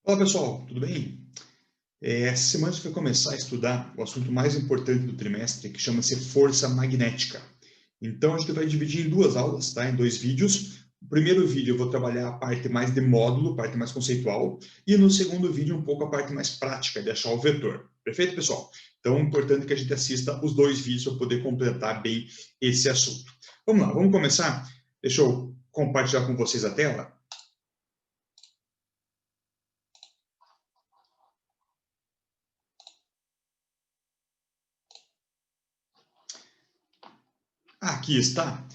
Fala pessoal, tudo bem? Essa semana a gente vai começar a estudar o assunto mais importante do trimestre, que chama-se força magnética. Então a gente vai dividir em duas aulas, tá? Em dois vídeos. No primeiro vídeo eu vou trabalhar a parte mais de módulo, parte mais conceitual, e no segundo vídeo um pouco a parte mais prática, de achar o vetor. Perfeito, pessoal? Então é importante que a gente assista os dois vídeos para poder completar bem esse assunto. Vamos lá, vamos começar? Deixa eu compartilhar com vocês a tela. Aqui está.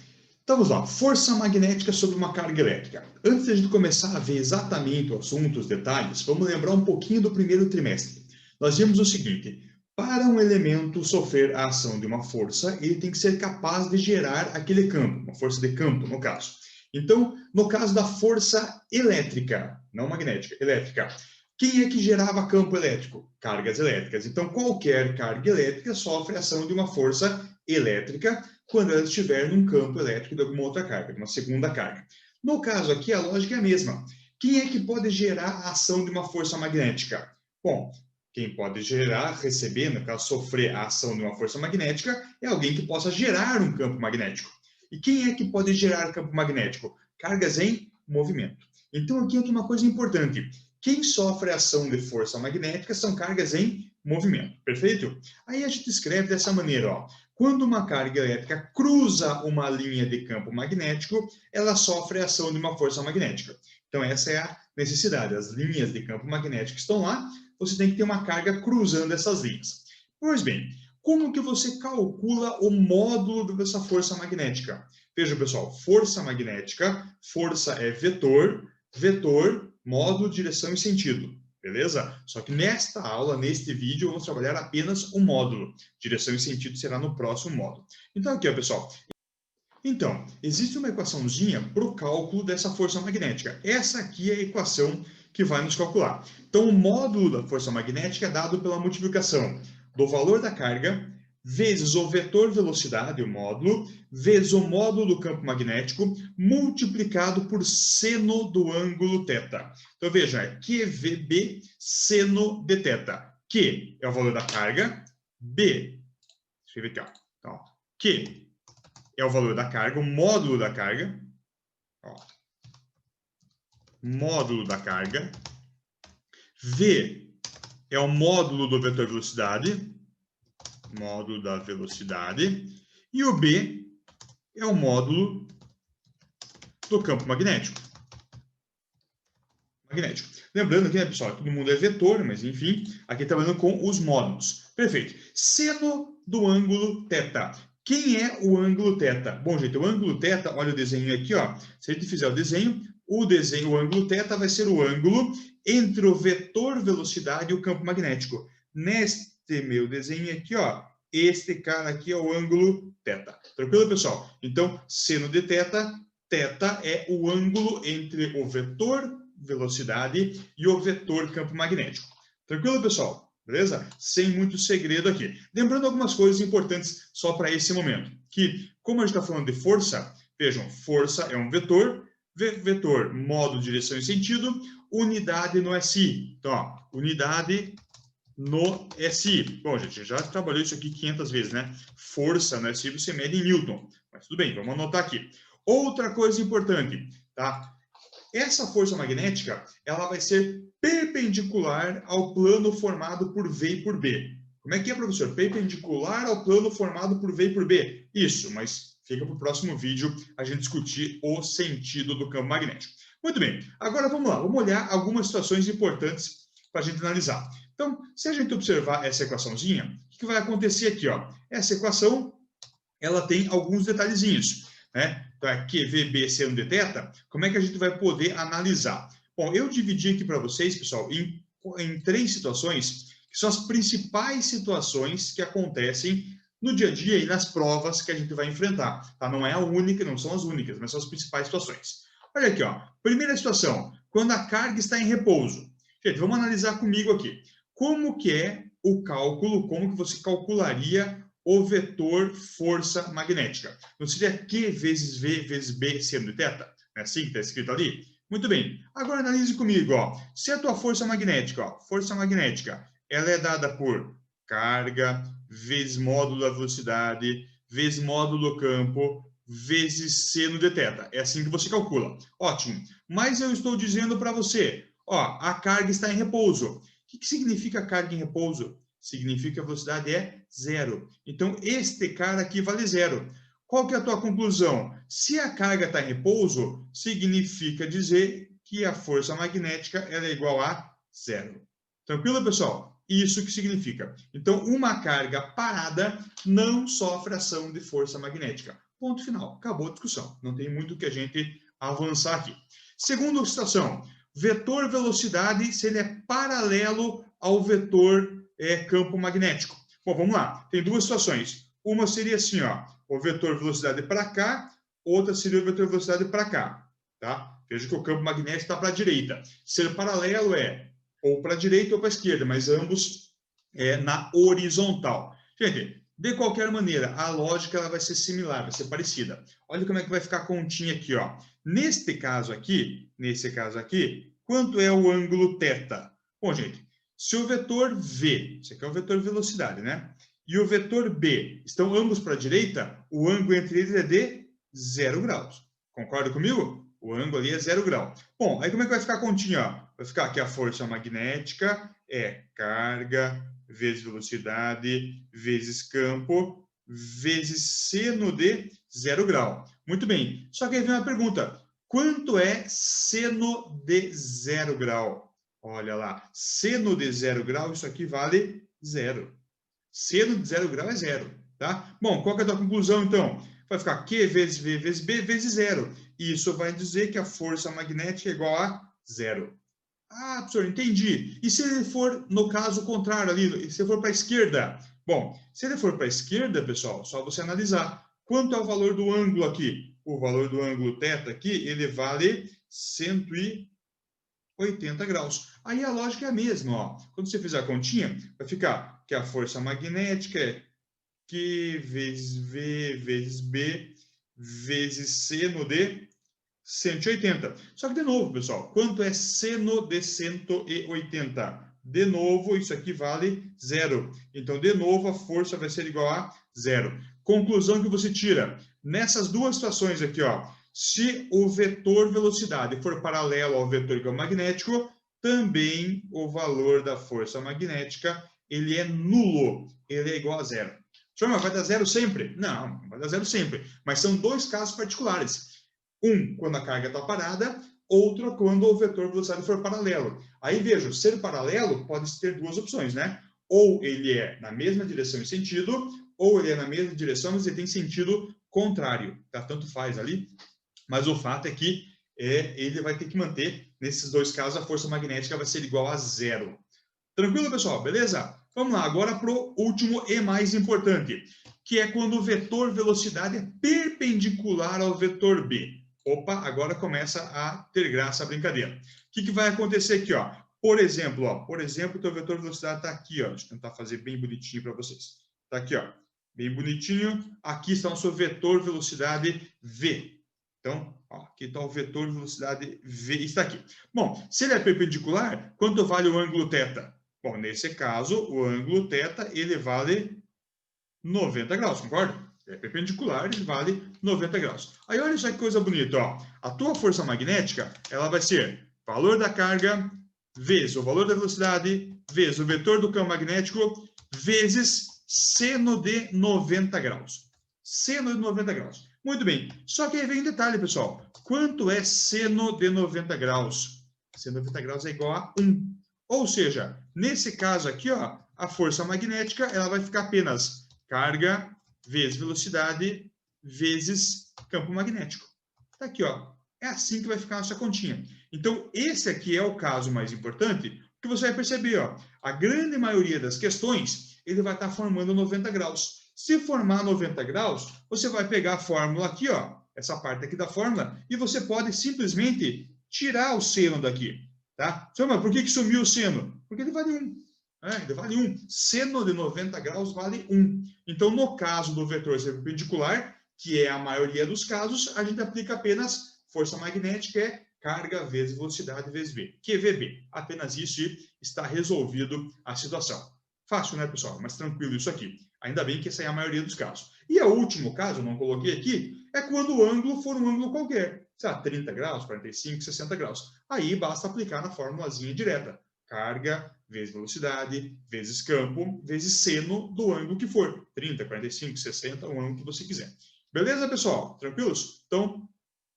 Então vamos lá, força magnética sobre uma carga elétrica. Antes de a gente começar a ver exatamente o assunto, os detalhes, vamos lembrar um pouquinho do primeiro trimestre. Nós vimos o seguinte, para um elemento sofrer a ação de uma força, ele tem que ser capaz de gerar aquele campo, uma força de campo, no caso. Então, no caso da força elétrica, não magnética, elétrica, quem é que gerava campo elétrico? Cargas elétricas. Então, qualquer carga elétrica sofre a ação de uma força elétrica quando ela estiver num campo elétrico de alguma outra carga, de uma segunda carga. No caso aqui, a lógica é a mesma. Quem é que pode gerar a ação de uma força magnética? Bom, quem pode gerar, receber, no caso, sofrer a ação de uma força magnética, é alguém que possa gerar um campo magnético. E quem é que pode gerar campo magnético? Cargas em movimento. Então, aqui entra uma coisa importante. Quem sofre a ação de força magnética são cargas em movimento, perfeito? Aí a gente escreve dessa maneira, ó. Quando uma carga elétrica cruza uma linha de campo magnético, ela sofre a ação de uma força magnética. Então, essa é a necessidade. As linhas de campo magnético estão lá, você tem que ter uma carga cruzando essas linhas. Pois bem, como que você calcula o módulo dessa força magnética? Veja, pessoal, força magnética, força é vetor, vetor, módulo, direção e sentido. Beleza? Só que nesta aula, neste vídeo, vamos trabalhar apenas o módulo. Direção e sentido será no próximo módulo. Então, aqui, ó, pessoal. Então, existe uma equaçãozinha para o cálculo dessa força magnética. Essa aqui é a equação que vai nos calcular. Então, o módulo da força magnética é dado pela multiplicação do valor da carga vezes o vetor velocidade, o módulo, vezes o módulo do campo magnético, multiplicado por seno do ângulo θ. Então, veja, é QVB seno de θ. Q é o valor da carga, B, deixa eu ver aqui, ó. Então, Q é o valor da carga, o módulo da carga. Ó, módulo da carga. V é o módulo do vetor velocidade. Módulo da velocidade. E o B é o módulo do campo magnético. Lembrando que, né, pessoal, todo mundo é vetor, mas enfim, aqui trabalhando com os módulos. Perfeito. Seno do ângulo θ. Quem é o ângulo θ? Bom, gente, o ângulo θ, olha o desenho aqui, ó. Se a gente fizer o ângulo θ vai ser o ângulo entre o vetor velocidade e o campo magnético. Neste meu desenho aqui, ó, este cara aqui é o ângulo θ. Tranquilo, pessoal? Então, seno de θ, θ é o ângulo entre o vetor velocidade e o vetor campo magnético. Tranquilo, pessoal? Beleza? Sem muito segredo aqui. Lembrando algumas coisas importantes só para esse momento. Que, como a gente está falando de força, vejam, força é um vetor, vetor, modo, direção e sentido, unidade no SI. Então, ó, unidade no SI. Bom, gente, já trabalhou isso aqui 500 vezes, né? Força no SI você mede em Newton. Mas tudo bem, vamos anotar aqui. Outra coisa importante, tá? Essa força magnética, ela vai ser perpendicular ao plano formado por V e por B. Como é que é, professor? Perpendicular ao plano formado por V e por B. Isso, mas fica para o próximo vídeo a gente discutir o sentido do campo magnético. Muito bem, agora vamos lá, vamos olhar algumas situações importantes para a gente analisar. Então, se a gente observar essa equaçãozinha, o que vai acontecer aqui? Ó? Essa equação, ela tem alguns detalhezinhos, né? Então, é QVB seno de θ, como é que a gente vai poder analisar? Bom, eu dividi aqui para vocês, pessoal, em três situações, que são as principais situações que acontecem no dia a dia e nas provas que a gente vai enfrentar. Tá? Não é a única, não são as únicas, mas são as principais situações. Olha aqui, ó. Primeira situação, quando a carga está em repouso. Gente, vamos analisar comigo aqui. Como que é o cálculo, como que você calcularia o vetor força magnética? Não seria Q vezes V vezes B seno de θ? É assim que está escrito ali? Muito bem. Agora analise comigo, ó. Se a tua força magnética, ó, força magnética, ela é dada por carga vezes módulo da velocidade, vezes módulo do campo, vezes seno de θ. É assim que você calcula. Ótimo. Mas eu estou dizendo para você, ó, a carga está em repouso. O que significa carga em repouso? Significa que a velocidade é zero. Então, este cara aqui vale zero. Qual que é a tua conclusão? Se a carga está em repouso, significa dizer que a força magnética ela é igual a zero. Tranquilo, pessoal? Isso que significa. Então, uma carga parada não sofre ação de força magnética. Ponto final. Acabou a discussão. Não tem muito que a gente avançar aqui. Segunda situação. Vetor velocidade, se ele é paralelo ao vetor campo magnético. Bom, vamos lá. Tem duas situações. Uma seria assim, ó, o vetor velocidade para cá, outra seria o vetor velocidade para cá. Tá? Veja que o campo magnético está para a direita. Ser paralelo é ou para a direita ou para a esquerda, mas ambos na horizontal. Gente, de qualquer maneira, a lógica ela vai ser similar, vai ser parecida. Olha como é que vai ficar a continha aqui, ó. Nesse caso aqui, quanto é o ângulo θ? Bom, gente, se o vetor V, esse aqui é o vetor velocidade, né? E o vetor B estão ambos para a direita, o ângulo entre eles é de 0 graus. Concorda comigo? O ângulo ali é 0 grau. Bom, aí como é que vai ficar a continha? Ó? Vai ficar que a força magnética é carga vezes velocidade vezes campo vezes seno de 0 grau. Muito bem. Só que aí vem uma pergunta. Quanto é seno de 0 grau? Olha lá. Seno de 0 grau, isso aqui vale 0. Seno de 0 grau é 0. Tá? Bom, qual que é a tua conclusão, então? Vai ficar Q vezes V vezes B vezes 0. Isso vai dizer que a força magnética é igual a 0. Ah, professor, entendi. E se ele for, no caso contrário ali, se ele for para a esquerda? Bom, se ele for para a esquerda, pessoal, só você analisar. Quanto é o valor do ângulo aqui? O valor do ângulo θ aqui, ele vale 180 graus. Aí a lógica é a mesma, ó. Quando você fizer a continha, vai ficar que a força magnética é Q vezes V vezes B vezes seno de 180. Só que, de novo, pessoal, quanto é seno de 180? De novo, isso aqui vale 0. Então, de novo, a força vai ser igual a 0. Conclusão que você tira. Nessas duas situações aqui, ó, se o vetor velocidade for paralelo ao vetor campo magnético, também o valor da força magnética ele é nulo. Ele é igual a 0. Mas vai dar 0 sempre? Não, não vai dar 0 sempre. Mas são dois casos particulares. Um, quando a carga está parada, outro, quando o vetor velocidade for paralelo. Aí, veja, ser paralelo pode ter duas opções, né? Ou ele é na mesma direção e sentido, ou ele é na mesma direção, mas ele tem sentido contrário. Tá? Tanto faz ali. Mas o fato é que ele vai ter que manter, nesses dois casos, a força magnética vai ser igual a 0. Tranquilo, pessoal? Beleza? Vamos lá, agora para o último e mais importante, que é quando o vetor velocidade é perpendicular ao vetor B. Opa, agora começa a ter graça a brincadeira. O que vai acontecer aqui, ó? Por exemplo, o teu vetor velocidade está aqui, ó. Deixa eu tentar fazer bem bonitinho para vocês. Está aqui, ó. Bem bonitinho. Aqui está o seu vetor velocidade V. Então, ó, aqui está o vetor velocidade V, está aqui. Bom, se ele é perpendicular, quanto vale o ângulo θ? Bom, nesse caso, o ângulo θ, ele vale 90 graus, concorda? É perpendicular, ele vale 90 graus. Aí, olha só que coisa bonita, ó. A tua força magnética, ela vai ser valor da carga vezes o valor da velocidade vezes o vetor do campo magnético vezes seno de 90 graus. Seno de 90 graus. Muito bem. Só que aí vem um detalhe, pessoal. Quanto é seno de 90 graus? Seno de 90 graus é igual a 1. Ou seja, nesse caso aqui, ó, a força magnética ela vai ficar apenas carga vezes velocidade vezes campo magnético. Tá aqui, ó. É assim que vai ficar a nossa continha. Então, esse aqui é o caso mais importante, que você vai perceber, ó, a grande maioria das questões, ele vai estar formando 90 graus. Se formar 90 graus, você vai pegar a fórmula aqui, ó, essa parte aqui da fórmula, e você pode simplesmente tirar o seno daqui. Tá? Mas por que sumiu o seno? Porque ele vale 1. Ele vale 1. Seno de 90 graus vale 1. Então, no caso do vetor ser perpendicular, que é a maioria dos casos, a gente aplica apenas força magnética, é carga vezes velocidade vezes V, QVB. Apenas isso e está resolvido a situação. Fácil, né, pessoal? Mas tranquilo isso aqui. Ainda bem que essa é a maioria dos casos. E o último caso, eu não coloquei aqui, é quando o ângulo for um ângulo qualquer. Sei lá, 30 graus, 45, 60 graus. Aí basta aplicar na formulazinha direta. Carga vezes velocidade, vezes campo, vezes seno do ângulo que for. 30, 45, 60, o ângulo que você quiser. Beleza, pessoal? Tranquilos? Então,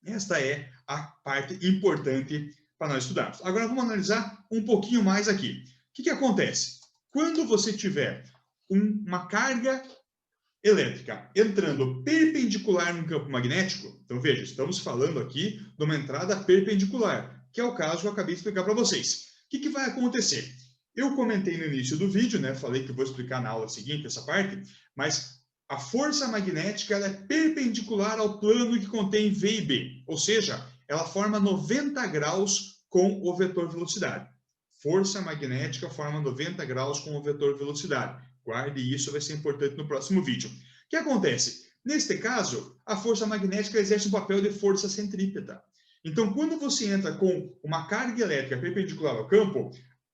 esta é a parte importante para nós estudarmos. Agora vamos analisar um pouquinho mais aqui. O que acontece? Quando você tiver uma carga elétrica entrando perpendicular no campo magnético, então veja, estamos falando aqui de uma entrada perpendicular, que é o caso que eu acabei de explicar para vocês. O que vai acontecer? Eu comentei no início do vídeo, né? Falei que eu vou explicar na aula seguinte essa parte, mas a força magnética ela é perpendicular ao plano que contém V e B, ou seja, ela forma 90 graus com o vetor velocidade. Força magnética forma 90 graus com o vetor velocidade. Guarde isso, vai ser importante no próximo vídeo. O que acontece? Neste caso, a força magnética exerce um papel de força centrípeta. Então, quando você entra com uma carga elétrica perpendicular ao campo,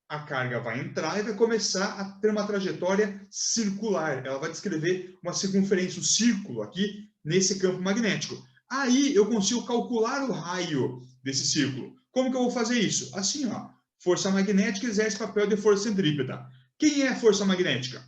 a carga vai entrar e vai começar a ter uma trajetória circular. Ela vai descrever uma circunferência, um círculo aqui nesse campo magnético. Aí eu consigo calcular o raio desse círculo. Como que eu vou fazer isso? Assim, ó. Força magnética exerce papel de força centrípeta. Quem é a força magnética?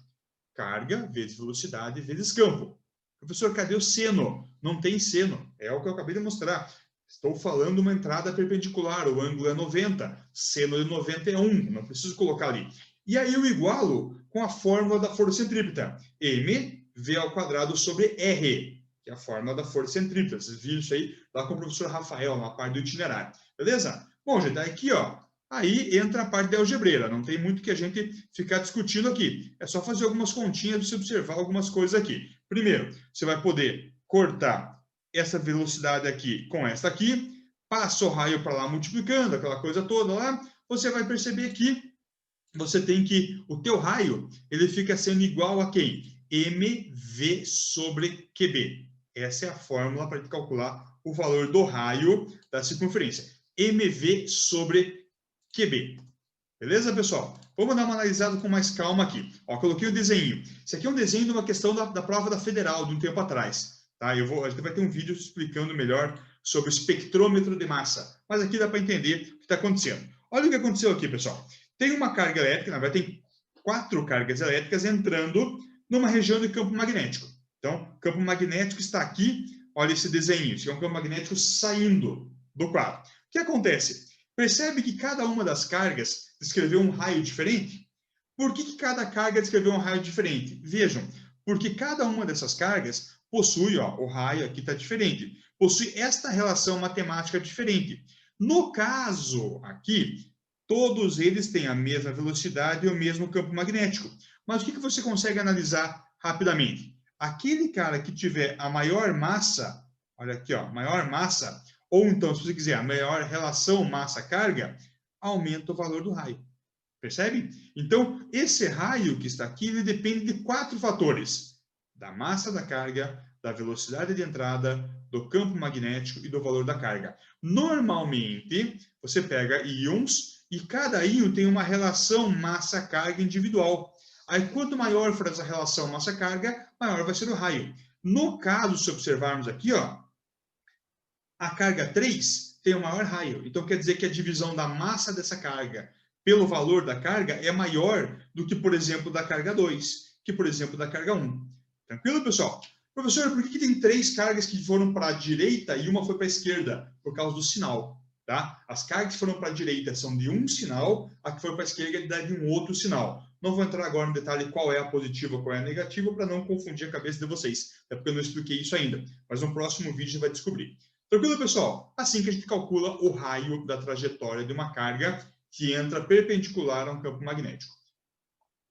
Carga vezes velocidade vezes campo. Professor, cadê o seno? Não tem seno. É o que eu acabei de mostrar. Estou falando de uma entrada perpendicular, o ângulo é 90, seno de 90 é 1, não preciso colocar ali. E aí eu igualo com a fórmula da força centrípeta, mv ao quadrado sobre r, que é a fórmula da força centrípeta. Vocês viram isso aí lá com o professor Rafael, na parte do itinerário. Beleza? Bom, gente, aqui, ó, aí entra a parte da algebreira, não tem muito que a gente ficar discutindo aqui. É só fazer algumas continhas e você observar algumas coisas aqui. Primeiro, você vai poder cortar essa velocidade aqui com essa aqui, passa o raio para lá multiplicando, aquela coisa toda lá, você vai perceber que você tem que, o teu raio, ele fica sendo igual a quem? mv sobre qb. Essa é a fórmula para calcular o valor do raio da circunferência. mv sobre qb. Beleza, pessoal? Vamos dar uma analisada com mais calma aqui. Ó, coloquei o desenho. Isso aqui é um desenho de uma questão da prova da Federal, de um tempo atrás. Tá? A gente vai ter um vídeo explicando melhor sobre o espectrômetro de massa. Mas aqui dá para entender o que está acontecendo. Olha o que aconteceu aqui, pessoal. Tem uma carga elétrica, na verdade tem 4 cargas elétricas entrando numa região de campo magnético. Então, o campo magnético está aqui. Olha esse desenho. Isso é um campo magnético saindo do quadro. O que acontece? Percebe que cada uma das cargas descreveu um raio diferente? Por que cada carga descreveu um raio diferente? Vejam, porque cada uma dessas cargas possui, ó, o raio aqui está diferente, possui esta relação matemática diferente. No caso aqui, todos eles têm a mesma velocidade e o mesmo campo magnético. Mas o que você consegue analisar rapidamente? Aquele cara que tiver a maior massa, olha aqui, ó, maior massa, ou então, se você quiser, a maior relação massa-carga, aumenta o valor do raio. Percebe? Então, esse raio que está aqui, ele depende de 4 fatores. Da massa da carga, da velocidade de entrada, do campo magnético e do valor da carga. Normalmente, você pega íons e cada íon tem uma relação massa-carga individual. Aí, quanto maior for essa relação massa-carga, maior vai ser o raio. No caso, se observarmos aqui, ó, a carga 3 tem o maior raio. Então, quer dizer que a divisão da massa dessa carga pelo valor da carga é maior do que, por exemplo, da carga 2, que, por exemplo, da carga 1. Tranquilo, pessoal? Professor, por que tem 3 cargas que foram para a direita e uma foi para a esquerda? Por causa do sinal. Tá? As cargas que foram para a direita são de um sinal, a que foi para a esquerda é de um outro sinal. Não vou entrar agora no detalhe qual é a positiva, qual é a negativa, para não confundir a cabeça de vocês. Até porque eu não expliquei isso ainda. Mas no próximo vídeo você vai descobrir. Tranquilo, pessoal? Assim que a gente calcula o raio da trajetória de uma carga que entra perpendicular a um campo magnético.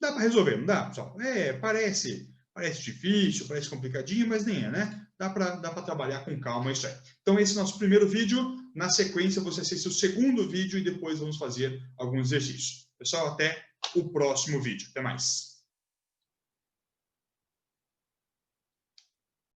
Dá para resolver, não dá, pessoal? Parece difícil, parece complicadinho, mas nem é, né? Dá para trabalhar com calma isso aí. Então, esse é o nosso primeiro vídeo. Na sequência, você assiste o segundo vídeo e depois vamos fazer alguns exercícios. Pessoal, até o próximo vídeo. Até mais.